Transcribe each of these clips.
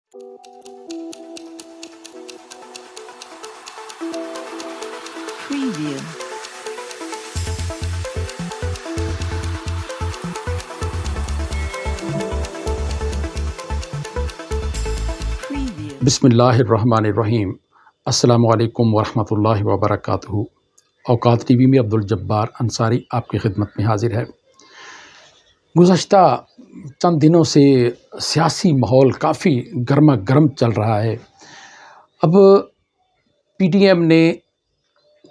Preview. बिस्मिल्लाहिर्रहमानिर्रहीम। अस्सलामु अलैकुम वरहमतुल्लाहि वबरकातुहू। औकात टीवी में अब्दुल जब्बार अंसारी आपकी खिदमत में हाजिर है। गुज़श्ता चंद दिनों से सियासी माहौल काफ़ी गर्मा गर्म चल रहा है। अब पीटीएम ने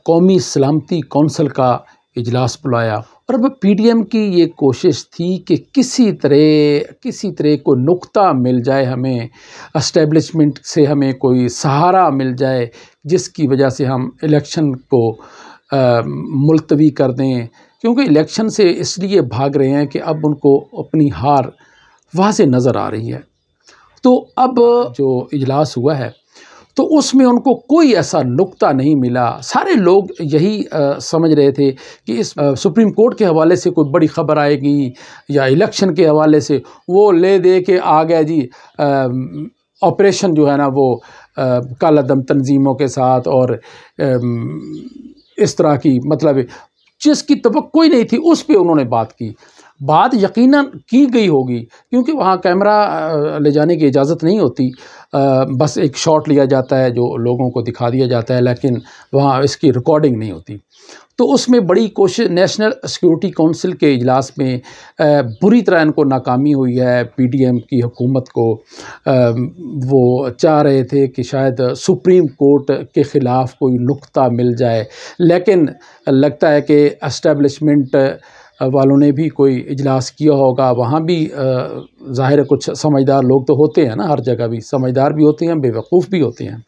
कौमी सलामती कौंसिल का इजलास बुलाया और अब पीटीएम की ये कोशिश थी कि किसी तरह को नुक्ता मिल जाए, हमें एस्टेब्लिशमेंट से हमें कोई सहारा मिल जाए जिसकी वजह से हम इलेक्शन को मुलतवी कर दें, क्योंकि इलेक्शन से इसलिए भाग रहे हैं कि अब उनको अपनी हार वाज़े नज़र आ रही है। तो अब जो इजलास हुआ है तो उसमें उनको कोई ऐसा नुक्ता नहीं मिला। सारे लोग यही समझ रहे थे कि इस सुप्रीम कोर्ट के हवाले से कोई बड़ी ख़बर आएगी या इलेक्शन के हवाले से, वो ले दे के आ गया जी ऑपरेशन जो है ना वो काला दम तंजीमों के साथ और इस तरह की, मतलब जिसकी तवक्को ही नहीं थी उस पे उन्होंने बात की। बात यकीनन की गई होगी क्योंकि वहाँ कैमरा ले जाने की इजाज़त नहीं होती, बस एक शॉट लिया जाता है जो लोगों को दिखा दिया जाता है, लेकिन वहाँ इसकी रिकॉर्डिंग नहीं होती। तो उसमें बड़ी कोशिश, नेशनल सिक्योरिटी काउंसिल के इजलास में बुरी तरह इनको नाकामी हुई है। पीटीएम की हुकूमत को वो चाह रहे थे कि शायद सुप्रीम कोर्ट के ख़िलाफ़ कोई नुक्ता मिल जाए, लेकिन लगता है कि एस्टेब्लिशमेंट वालों ने भी कोई इजलास किया होगा। वहाँ भी ज़ाहिर है कुछ समझदार लोग तो होते हैं ना, हर जगह भी समझदार भी होते हैं, बेवकूफ़ भी होते हैं।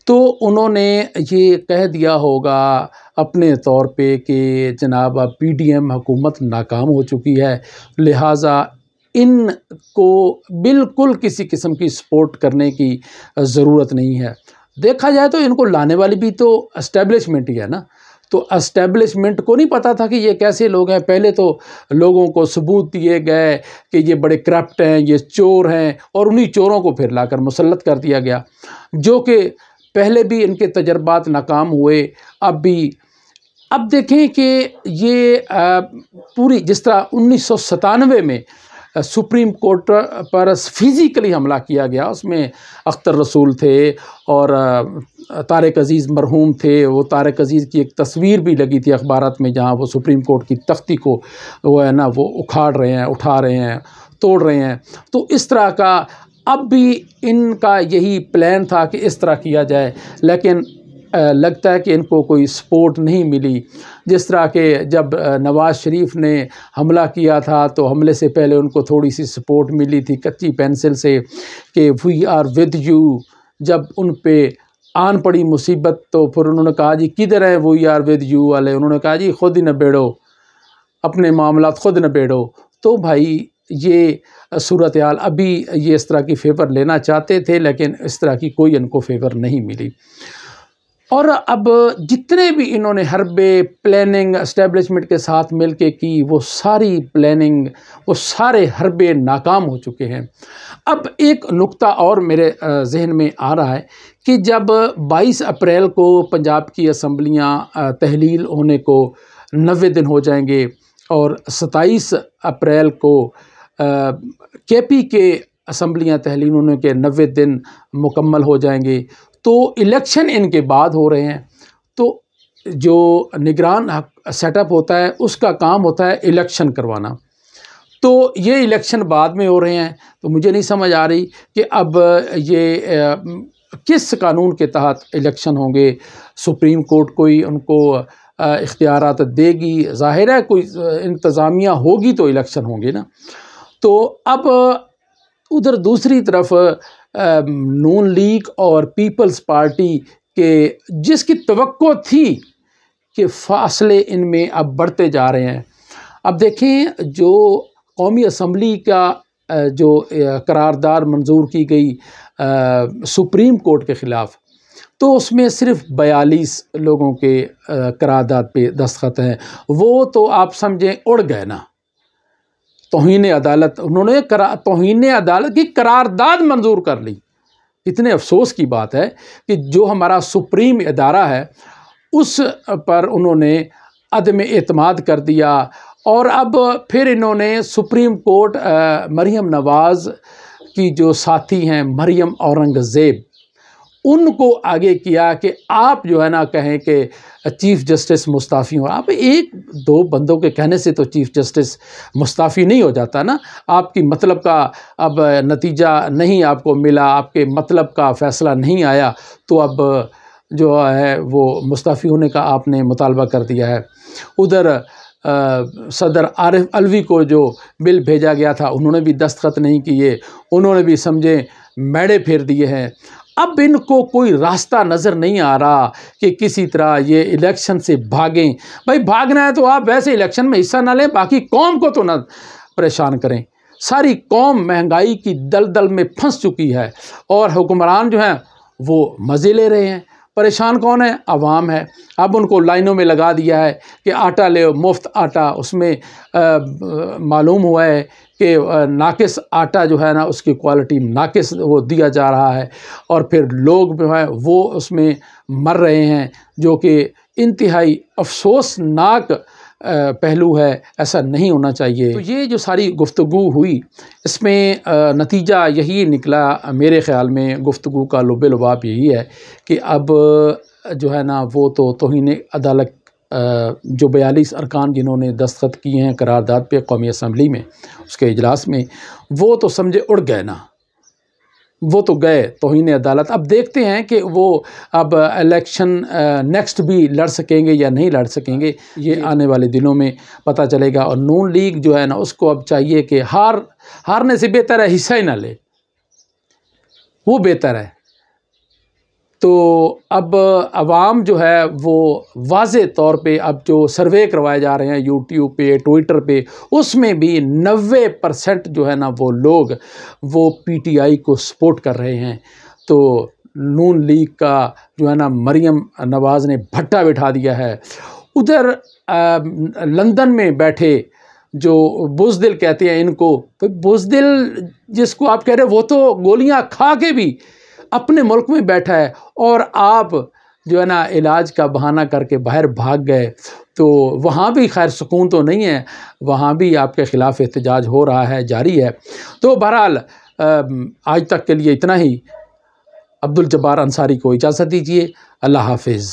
तो उन्होंने ये कह दिया होगा अपने तौर पे कि जनाब पीटीएम हुकूमत नाकाम हो चुकी है, लिहाजा इनको बिल्कुल किसी किस्म की सपोर्ट करने की ज़रूरत नहीं है। देखा जाए तो इनको लाने वाली भी तो एस्टेब्लिशमेंट ही है ना। तो एस्टेब्लिशमेंट को नहीं पता था कि ये कैसे लोग हैं। पहले तो लोगों को सबूत दिए गए कि ये बड़े करप्ट हैं, ये चोर हैं, और उन्हीं चोरों को फिर लाकर मुसल्लत कर दिया गया, जो कि पहले भी इनके तजर्बात नाकाम हुए। अब देखें कि ये पूरी, जिस तरह 1997 में सुप्रीम कोर्ट पर फिज़िकली हमला किया गया, उसमें अख्तर रसूल थे और तारिक अज़ीज़ मरहूम थे। वो तारिक अज़ीज़ की एक तस्वीर भी लगी थी अखबारात में जहाँ वो सुप्रीम कोर्ट की तख्ती को वो है ना वो उखाड़ रहे हैं, उठा रहे हैं, तोड़ रहे हैं। तो इस तरह का अब भी इनका यही प्लान था कि इस तरह किया जाए, लेकिन लगता है कि इनको कोई सपोर्ट नहीं मिली। जिस तरह के जब नवाज़ शरीफ ने हमला किया था तो हमले से पहले उनको थोड़ी सी सपोर्ट मिली थी कच्ची पेंसिल से कि वी आर विद यू। जब उन पे आन पड़ी मुसीबत तो फिर उन्होंने कहा जी किधर है वी आर विद यू वाले, उन्होंने कहा जी खुद ही निबेड़ो, अपने मामलात खुद निबेड़ो। तो भाई ये सूरत हाल, अभी ये इस तरह की फ़ेवर लेना चाहते थे लेकिन इस तरह की कोई इनको फ़ेवर नहीं मिली। और अब जितने भी इन्होंने हरबे प्लानिंग एस्टेब्लिशमेंट के साथ मिलके की, वो सारी प्लानिंग, वो सारे हरबे नाकाम हो चुके हैं। अब एक नुक्ता और मेरे जहन में आ रहा है कि जब 22 अप्रैल को पंजाब की असम्बलियाँ तहलील होने को 90 दिन हो जाएंगे और 27 अप्रैल को केपी के असम्बलियाँ तहलील होने के 90 दिन मुकम्मल हो जाएंगे, तो इलेक्शन इनके बाद हो रहे हैं। तो जो निगरान सेटअप होता है उसका काम होता है इलेक्शन करवाना, तो ये इलेक्शन बाद में हो रहे हैं। तो मुझे नहीं समझ आ रही कि अब ये किस कानून के तहत इलेक्शन होंगे। सुप्रीम कोर्ट कोई उनको इख्तियारात देगी, ज़ाहिर है कोई इंतज़ामिया होगी तो इलेक्शन होंगे ना। तो अब उधर दूसरी तरफ नून लीग और पीपल्स पार्टी के, जिसकी तवक्को थी कि फासले इनमें अब बढ़ते जा रहे हैं। अब देखें जो कौमी असम्बली का जो करारदाद मंजूर की गई सुप्रीम कोर्ट के ख़िलाफ़, तो उसमें सिर्फ 42 लोगों के करारदाद पे दस्तखत हैं। वो तो आप समझें उड़ गए ना। तौहीन अदालत, उन्होंने तौहीन अदालत की करारदाद मंजूर कर ली। इतने अफसोस की बात है कि जो हमारा सुप्रीम इदारा है उस पर उन्होंने अदम एतमाद कर दिया। और अब फिर इन्होंने सुप्रीम कोर्ट मरियम नवाज़ की जो साथी हैं मरियम औरंगज़ेब, उनको आगे किया कि आप जो है ना कहें कि चीफ़ जस्टिस मुस्ताफ़ी हो। आप एक दो बंदों के कहने से तो चीफ़ जस्टिस मुस्ताफ़ी नहीं हो जाता ना। आपकी मतलब का अब नतीजा नहीं आपको मिला, आपके मतलब का फ़ैसला नहीं आया, तो अब जो है वो मुस्ताफ़ी होने का आपने मुतालबा कर दिया है। उधर सदर आरिफ अलवी को जो बिल भेजा गया था उन्होंने भी दस्तखत नहीं किए, उन्होंने भी समझे मैड़े फेर दिए हैं। अब इनको कोई रास्ता नज़र नहीं आ रहा कि किसी तरह ये इलेक्शन से भागें। भाई भागना है तो आप वैसे इलेक्शन में हिस्सा ना लें, बाकी कौम को तो ना परेशान करें। सारी कौम महंगाई की दलदल में फंस चुकी है और हुक्मरान जो हैं वो मज़े ले रहे हैं। परेशान कौन है? अवाम है। अब उनको लाइनों में लगा दिया है कि आटा ले, मुफ्त आटा। उसमें मालूम हुआ है कि नाकिस आटा जो है ना उसकी क्वालिटी नाकिस वो दिया जा रहा है और फिर लोग जो है वो उसमें मर रहे हैं, जो कि इंतहाई अफसोसनाक पहलू है। ऐसा नहीं होना चाहिए। तो ये जो सारी गुफ्तगू हुई इसमें नतीजा यही निकला मेरे ख़्याल में। गुफ्तगू का लुब लुबाब यही है कि अब जो है ना वो तो तौहीन अदालत जो 42 अरकान जिन्होंने दस्तखत किए हैं करारदाद पे कौमी असम्बली में उसके इजलास में, वो तो समझे उड़ गए ना, वो तो गए तौहीन अदालत। अब देखते हैं कि वो अब इलेक्शन नेक्स्ट भी लड़ सकेंगे या नहीं लड़ सकेंगे, ये आने वाले दिनों में पता चलेगा। और नून लीग जो है ना उसको अब चाहिए कि हारने से बेहतर है हिस्सा ही ना ले, वो बेहतर है। तो अब अवाम जो है वो वाज़े तौर पे अब जो सर्वे करवाए जा रहे हैं यूट्यूब पे, ट्विटर पे, उसमें भी 90% जो है ना वो लोग वो पीटीआई को सपोर्ट कर रहे हैं। तो नून लीग का जो है ना मरियम नवाज़ ने भट्टा बिठा दिया है। उधर लंदन में बैठे जो बुज़दिल कहते हैं इनको, तो बुज़दिल जिसको आप कह रहे हो वो तो गोलियां खा के भी अपने मुल्क में बैठा है और आप जो है ना इलाज का बहाना करके बाहर भाग गए। तो वहाँ भी खैर सुकून तो नहीं है, वहाँ भी आपके ख़िलाफ़ एहतजाज हो रहा है, जारी है। तो बहरहाल आज तक के लिए इतना ही। अब्दुल जब्बार अंसारी को इजाज़त दीजिए। अल्लाह हाफिज़।